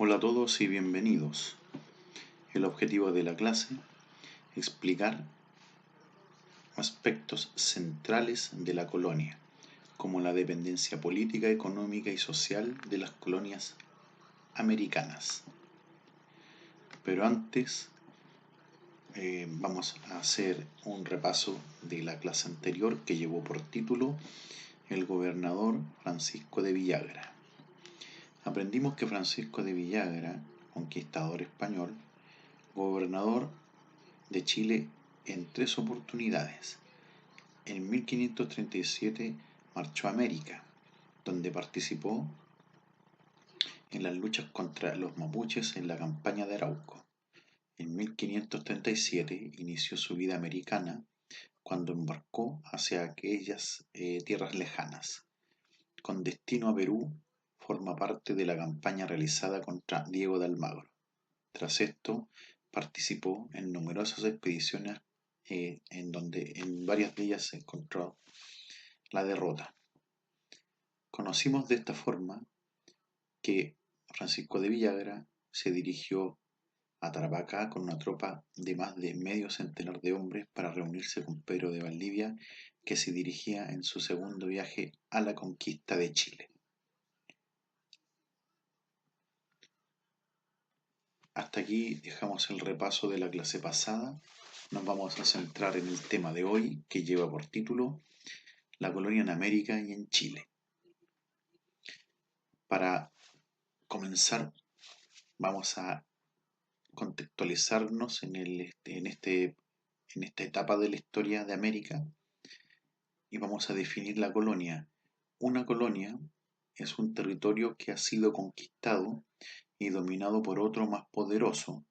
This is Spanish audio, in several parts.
Hola a todos y bienvenidos. El objetivo de la clase: explicar aspectos centrales de la colonia, como la dependencia política, económica y social de las colonias americanas. Pero antes vamos a hacer un repaso de la clase anterior, que llevó por título El gobernador Francisco de Villagra. Aprendimos que Francisco de Villagra, conquistador español, gobernador de Chile en 3 oportunidades. En 1537 marchó a América, donde participó en las luchas contra los mapuches en la campaña de Arauco. En 1537 inició su vida americana cuando embarcó hacia aquellas tierras lejanas. Con destino a Perú, forma parte de la campaña realizada contra Diego de Almagro. Tras esto, participó en numerosas expediciones en donde en varias de ellas se encontró la derrota. Conocimos de esta forma que Francisco de Villagra se dirigió a Tarapacá con una tropa de más de medio centenar de hombres para reunirse con Pedro de Valdivia, que se dirigía en su segundo viaje a la conquista de Chile. Hasta aquí dejamos el repaso de la clase pasada. Nos vamos a centrar en el tema de hoy, que lleva por título La colonia en América y en Chile. Para comenzar, vamos a contextualizarnos en esta etapa de la historia de América y vamos a definir la colonia. Una colonia es un territorio que ha sido conquistado y dominado por otro más poderoso.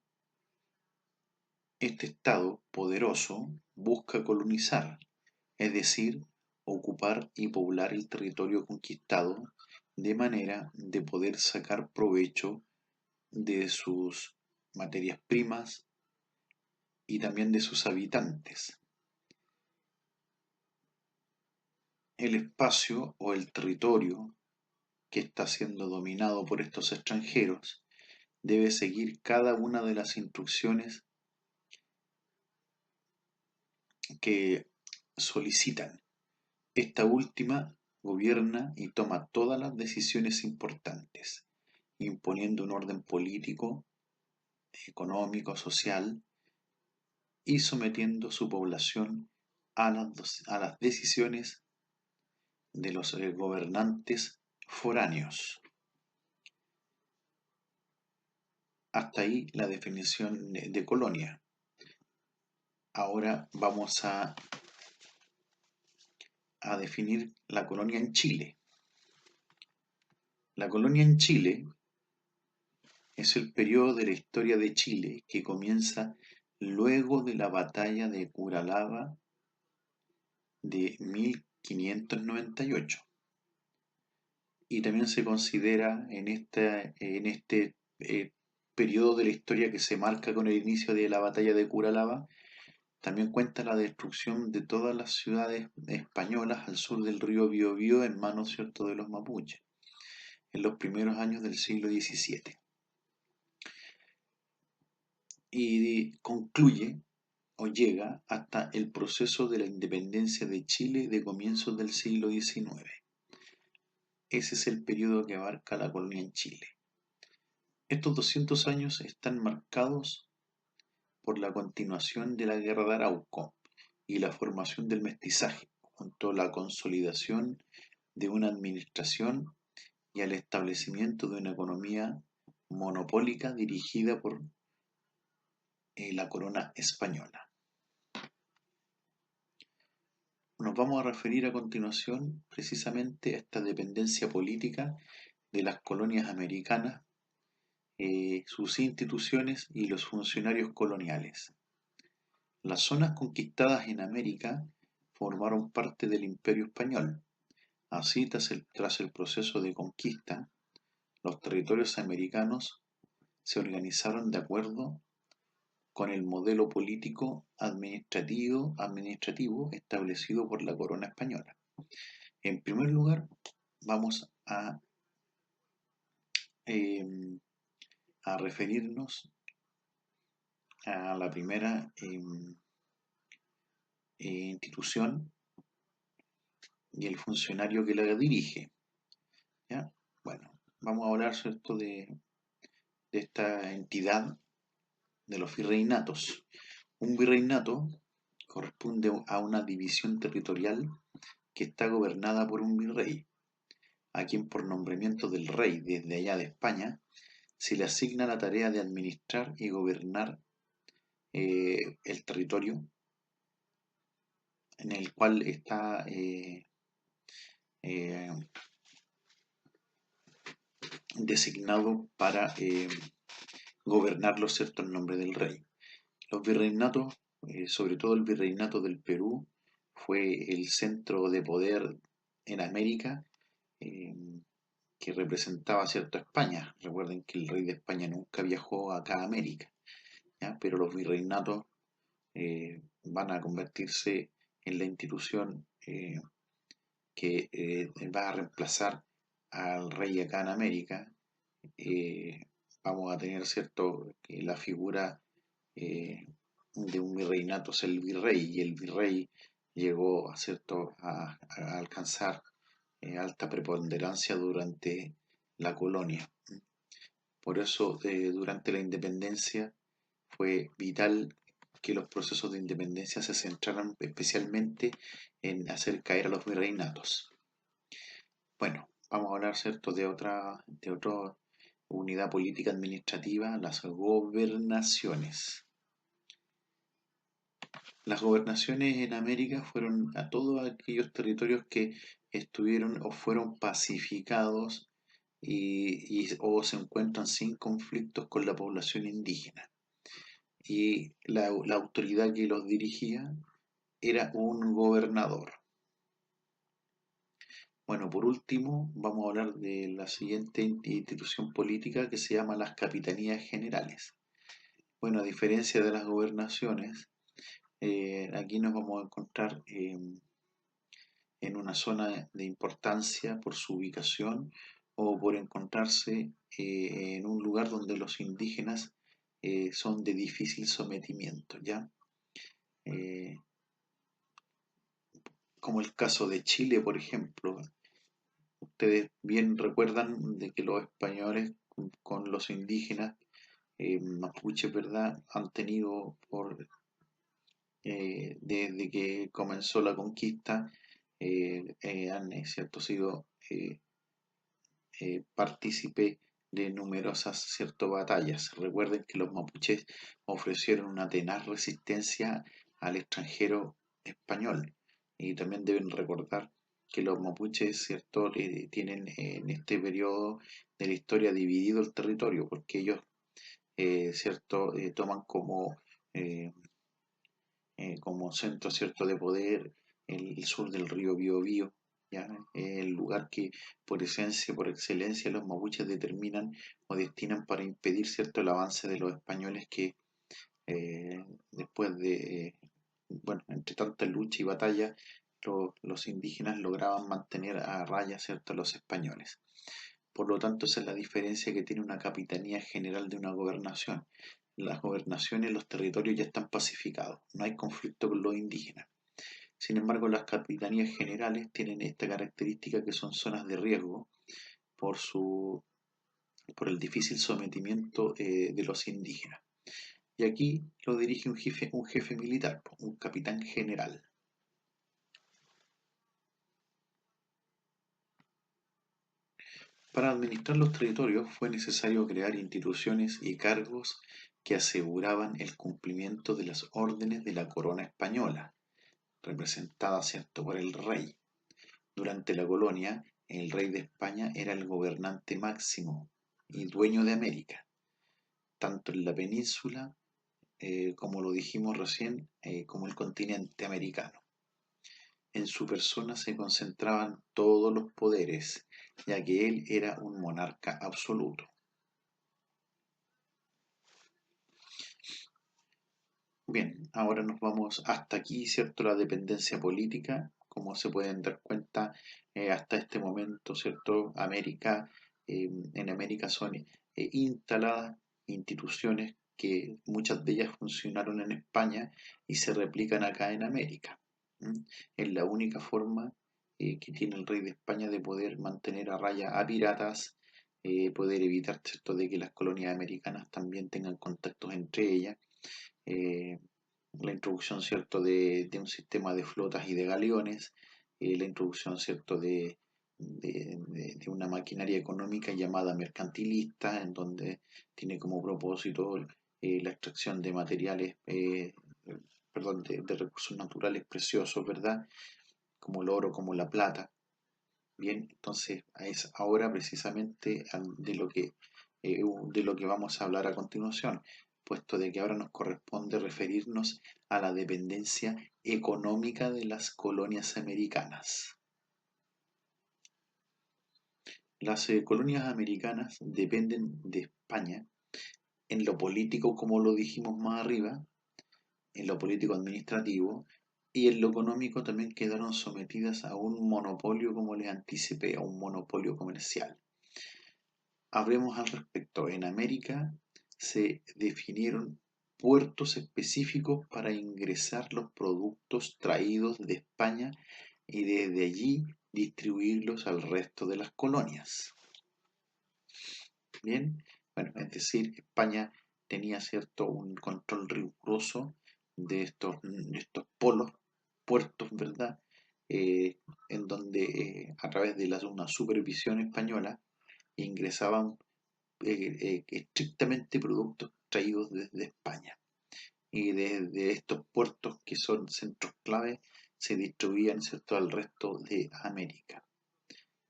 Este estado poderoso busca colonizar, es decir, ocupar y poblar el territorio conquistado de manera de poder sacar provecho de sus materias primas y también de sus habitantes. El espacio o el territorio que está siendo dominado por estos extranjeros debe seguir cada una de las instrucciones que solicitan. Esta última gobierna y toma todas las decisiones importantes, imponiendo un orden político, económico, social y sometiendo su población a las decisiones de los gobernantes foráneos. Hasta ahí la definición de colonia. Ahora vamos a definir la colonia en Chile. La colonia en Chile es el periodo de la historia de Chile que comienza luego de la batalla de Curalaba de 1598. Y también se considera en este periodo de la historia que se marca con el inicio de la batalla de Curalaba, también cuenta la destrucción de todas las ciudades españolas al sur del río Biobío en manos, ¿cierto?, de los mapuches, en los primeros años del siglo XVII. Y concluye o llega hasta el proceso de la independencia de Chile de comienzos del siglo XIX. Ese es el periodo que abarca la colonia en Chile. Estos 200 años están marcados por la continuación de la Guerra de Arauco y la formación del mestizaje, junto a la consolidación de una administración y al establecimiento de una economía monopólica dirigida por la corona española. Nos vamos a referir a continuación precisamente a esta dependencia política de las colonias americanas, sus instituciones y los funcionarios coloniales. Las zonas conquistadas en América formaron parte del Imperio Español. Así, tras el proceso de conquista, los territorios americanos se organizaron de acuerdo con el modelo político administrativo establecido por la corona española. En primer lugar, vamos a a referirnos a la primera institución y el funcionario que la dirige, ¿ya? Bueno, vamos a hablar, ¿cierto?, de esta entidad de los virreinatos. Un virreinato corresponde a una división territorial que está gobernada por un virrey, a quien por nombramiento del rey desde allá de España se le asigna la tarea de administrar y gobernar el territorio en el cual está eh, designado para gobernarlo, ¿cierto?, en nombre del rey. Los virreinatos, sobre todo el virreinato del Perú, fue el centro de poder en América eh, que representaba, ¿cierto?, a España. Recuerden que el rey de España nunca viajó acá a América, ¿ya? Pero los virreinatos van a convertirse en la institución que va a reemplazar al rey acá en América. Vamos a tener, ¿cierto?, la figura de un virreinato es el virrey, y el virrey llegó a alcanzar alta preponderancia durante la colonia. Por eso, durante la independencia fue vital que los procesos de independencia se centraran especialmente en hacer caer a los virreinatos. Bueno, vamos a hablar, ¿cierto?, de otra unidad política administrativa, las gobernaciones. Las gobernaciones en América fueron a todos aquellos territorios que estuvieron o fueron pacificados o se encuentran sin conflictos con la población indígena. Y la autoridad que los dirigía era un gobernador. Bueno, por último, vamos a hablar de la siguiente institución política que se llama las capitanías generales. Bueno, a diferencia de las gobernaciones, aquí nos vamos a encontrar en una zona de importancia por su ubicación o por encontrarse en un lugar donde los indígenas son de difícil sometimiento, ¿ya? Eh, como el caso de Chile, por ejemplo. Ustedes bien recuerdan de que los españoles con los indígenas mapuches, ¿verdad?, han tenido desde que comenzó la conquista, han cierto, sido partícipe de numerosas, cierto, batallas. Recuerden que los mapuches ofrecieron una tenaz resistencia al extranjero español, y también deben recordar que los mapuches, cierto, tienen en este periodo de la historia dividido el territorio, porque ellos, cierto, toman eh, como centro, cierto, de poder el sur del río Biobío, ¿ya? El lugar que por esencia, por excelencia, los mapuches determinan o destinan para impedir, cierto, el avance de los españoles que después de, bueno, entre tanta lucha y batalla, los indígenas lograban mantener a raya, cierto, a los españoles. Por lo tanto, esa es la diferencia que tiene una capitanía general de una gobernación. Las gobernaciones, los territorios ya están pacificados, no hay conflicto con los indígenas. Sin embargo, las capitanías generales tienen esta característica, que son zonas de riesgo por por el difícil sometimiento de los indígenas. Y aquí lo dirige un jefe militar, un capitán general. Para administrar los territorios fue necesario crear instituciones y cargos que aseguraban el cumplimiento de las órdenes de la corona española, representada, ¿cierto?, por el rey. Durante la colonia, el rey de España era el gobernante máximo y dueño de América, tanto en la península, como lo dijimos recién, como el continente americano. En su persona se concentraban todos los poderes, ya que él era un monarca absoluto. Bien, ahora nos vamos hasta aquí, ¿cierto? La dependencia política, como se pueden dar cuenta, hasta este momento, ¿cierto? En América son instaladas instituciones que muchas de ellas funcionaron en España y se replican acá en América. Es la única forma que tiene el rey de España de poder mantener a raya a piratas, poder evitar, ¿cierto?, de que las colonias americanas también tengan contactos entre ellas. eh, la introducción, ¿cierto?, de un sistema de flotas y de galeones, la introducción, ¿cierto?, de una maquinaria económica llamada mercantilista, en donde tiene como propósito la extracción de materiales, perdón, de recursos naturales preciosos, ¿verdad? Como el oro, como la plata. Bien, entonces es ahora precisamente de lo que vamos a hablar a continuación, puesto de que ahora nos corresponde referirnos a la dependencia económica de las colonias americanas. Las colonias americanas dependen de España en lo político, como lo dijimos más arriba, en lo político administrativo, y en lo económico también quedaron sometidas a un monopolio, como les anticipé, a un monopolio comercial. Hablemos al respecto. En América se definieron puertos específicos para ingresar los productos traídos de España y desde allí distribuirlos al resto de las colonias. Bien, bueno, es decir, España tenía cierto un control riguroso de estos polos, puertos, ¿verdad? En donde a través de una supervisión española ingresaban estrictamente productos traídos desde España. Y desde estos puertos, que son centros clave, se distribuían, ¿cierto?, al resto de América.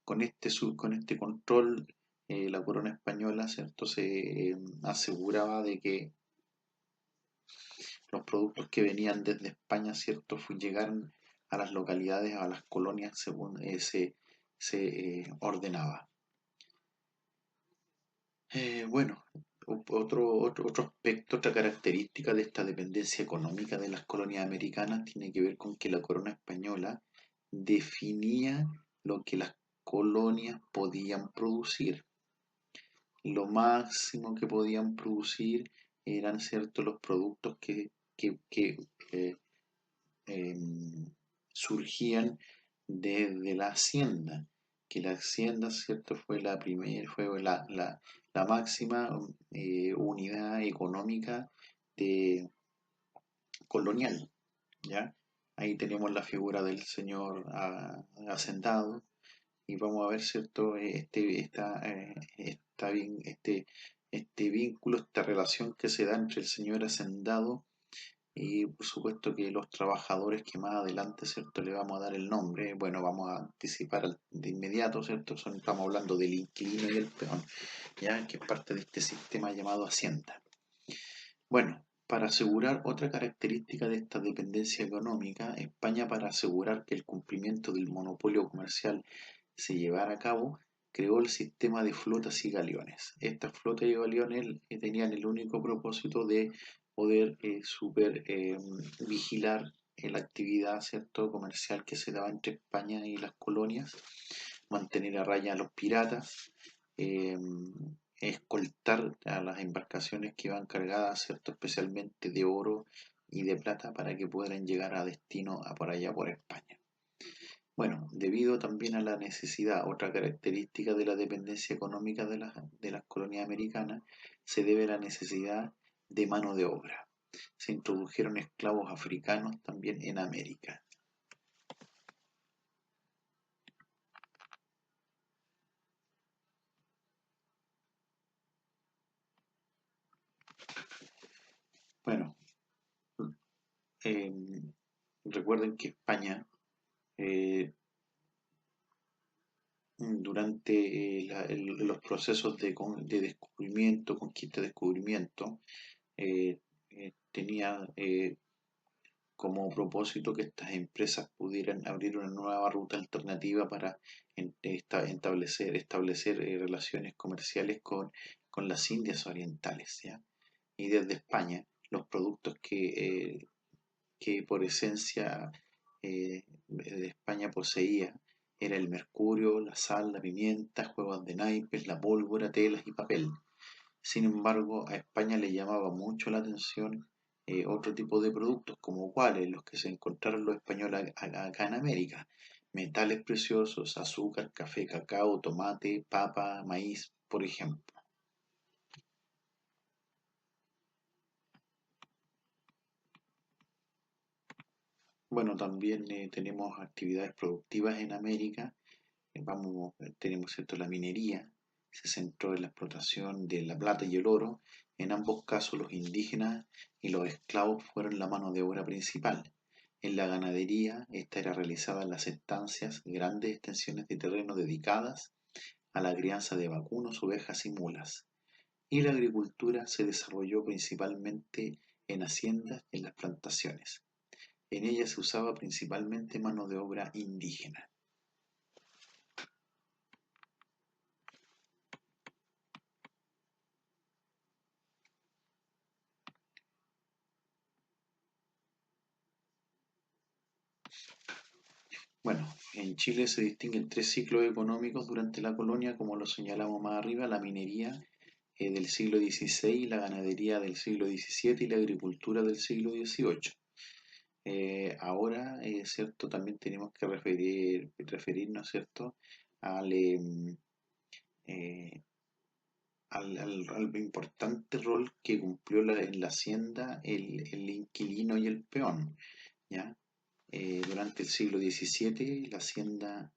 Con este control, la corona española, ¿cierto?, se aseguraba de que los productos que venían desde España, ¿cierto?, llegaran a las localidades, a las colonias, según se ordenaba. Bueno, otro aspecto, otra característica de esta dependencia económica de las colonias americanas tiene que ver con que la corona española definía lo que las colonias podían producir. Lo máximo que podían producir eran, cierto, los productos que eh, em, surgían desde la hacienda, que la hacienda, ¿cierto?, fue la máxima unidad económica de, colonial, ¿ya? Ahí tenemos la figura del señor hacendado y vamos a ver, ¿cierto?, este vínculo, esta relación que se da entre el señor hacendado y por supuesto que los trabajadores, que más adelante, ¿cierto?, le vamos a dar el nombre. Bueno, vamos a anticipar de inmediato, ¿cierto? Estamos hablando del inquilino y el peón, ¿ya? Que es parte de este sistema llamado hacienda. Bueno, para asegurar otra característica de esta dependencia económica, España, para asegurar que el cumplimiento del monopolio comercial se llevara a cabo, creó el sistema de flotas y galeones. Estas flotas y galeones tenían el único propósito de poder vigilar la actividad, ¿cierto?, comercial que se daba entre España y las colonias, mantener a raya a los piratas, eh, escoltar a las embarcaciones que iban cargadas, ¿cierto?, especialmente de oro y de plata, para que puedan llegar a destino por allá por España. Bueno, debido también a la necesidad, otra característica de la dependencia económica de las colonias americanas, se debe a la necesidad de mano de obra. Se introdujeron esclavos africanos también en América. Bueno, eh, recuerden que España, eh, durante los procesos de descubrimiento, conquista y descubrimiento, tenía como propósito que estas empresas pudieran abrir una nueva ruta alternativa para establecer relaciones comerciales con las Indias Orientales, ¿ya? Y desde España, los productos que por esencia de España poseía era el mercurio, la sal, la pimienta, juegos de naipes, la pólvora, telas y papel. Sin embargo, a España le llamaba mucho la atención otro tipo de productos, como cuáles, los que se encontraron los españoles acá en América. Metales preciosos, azúcar, café, cacao, tomate, papa, maíz, por ejemplo. Bueno, también tenemos actividades productivas en América. Tenemos, ¿cierto?, la minería, se centró en la explotación de la plata y el oro. En ambos casos los indígenas y los esclavos fueron la mano de obra principal. En la ganadería, esta era realizada en las estancias, grandes extensiones de terreno dedicadas a la crianza de vacunos, ovejas y mulas. Y la agricultura se desarrolló principalmente en haciendas y en las plantaciones. En ella se usaba principalmente mano de obra indígena. Bueno, en Chile se distinguen tres ciclos económicos durante la colonia, como lo señalamos más arriba: la minería del siglo XVI, la ganadería del siglo XVII y la agricultura del siglo XVIII. Ahora, ¿cierto? También tenemos que referirnos, ¿cierto?, al, eh, al importante rol que cumplió en la hacienda el inquilino y el peón, ¿ya? Durante el siglo XVII la hacienda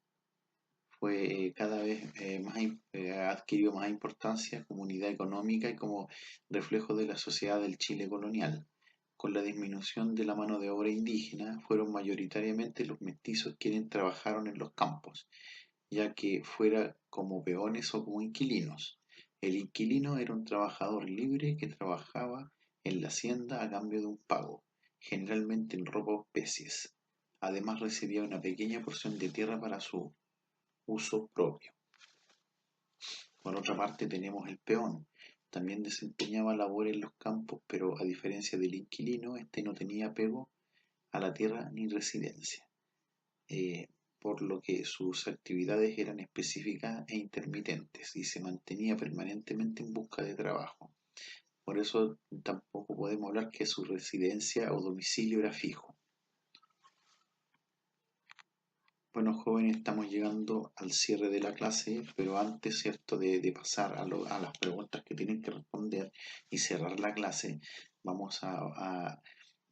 fue cada vez ha adquirido más importancia como unidad económica y como reflejo de la sociedad del Chile colonial. Con la disminución de la mano de obra indígena, fueron mayoritariamente los mestizos quienes trabajaron en los campos, ya que fuera como peones o como inquilinos. El inquilino era un trabajador libre que trabajaba en la hacienda a cambio de un pago, generalmente en ropa o especies. Además recibía una pequeña porción de tierra para su uso propio. Por otra parte tenemos el peón. También desempeñaba labores en los campos, pero a diferencia del inquilino, este no tenía apego a la tierra ni residencia, por lo que sus actividades eran específicas e intermitentes y se mantenía permanentemente en busca de trabajo. Por eso tampoco podemos hablar que su residencia o domicilio era fijo. Bueno, jóvenes, estamos llegando al cierre de la clase, pero antes, ¿cierto?, de pasar a las preguntas que tienen que responder y cerrar la clase, vamos a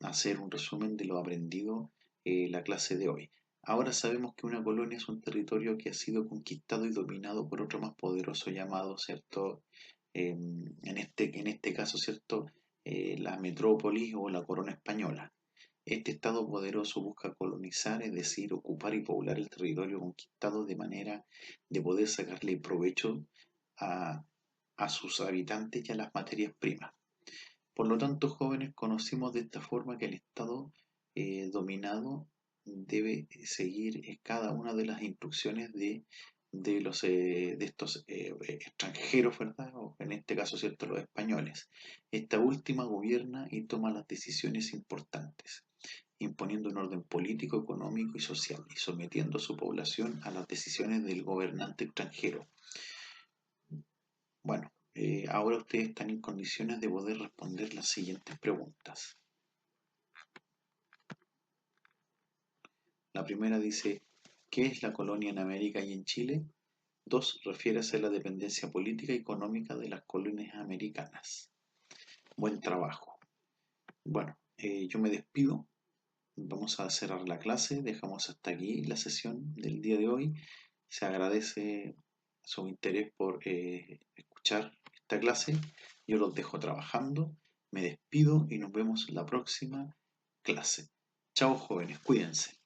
hacer un resumen de lo aprendido la clase de hoy. Ahora sabemos que una colonia es un territorio que ha sido conquistado y dominado por otro más poderoso llamado, ¿cierto?, en este caso, ¿cierto?, la metrópolis o la corona española. Este Estado poderoso busca colonizar, es decir, ocupar y poblar el territorio conquistado de manera de poder sacarle provecho a, a sus habitantes y a las materias primas. Por lo tanto, jóvenes, conocimos de esta forma que el Estado dominado debe seguir cada una de las instrucciones de estos extranjeros, ¿verdad? O en este caso, ¿cierto?, los españoles. Esta última gobierna y toma las decisiones importantes, imponiendo un orden político, económico y social, y sometiendo a su población a las decisiones del gobernante extranjero. Bueno, ahora ustedes están en condiciones de poder responder las siguientes preguntas. La primera dice: ¿qué es la colonia en América y en Chile? 2. Refiérase a la dependencia política y económica de las colonias americanas. Buen trabajo. Bueno, yo me despido. Vamos a cerrar la clase. Dejamos hasta aquí la sesión del día de hoy. Se agradece su interés por escuchar esta clase. Yo los dejo trabajando. Me despido y nos vemos en la próxima clase. Chao, jóvenes, cuídense.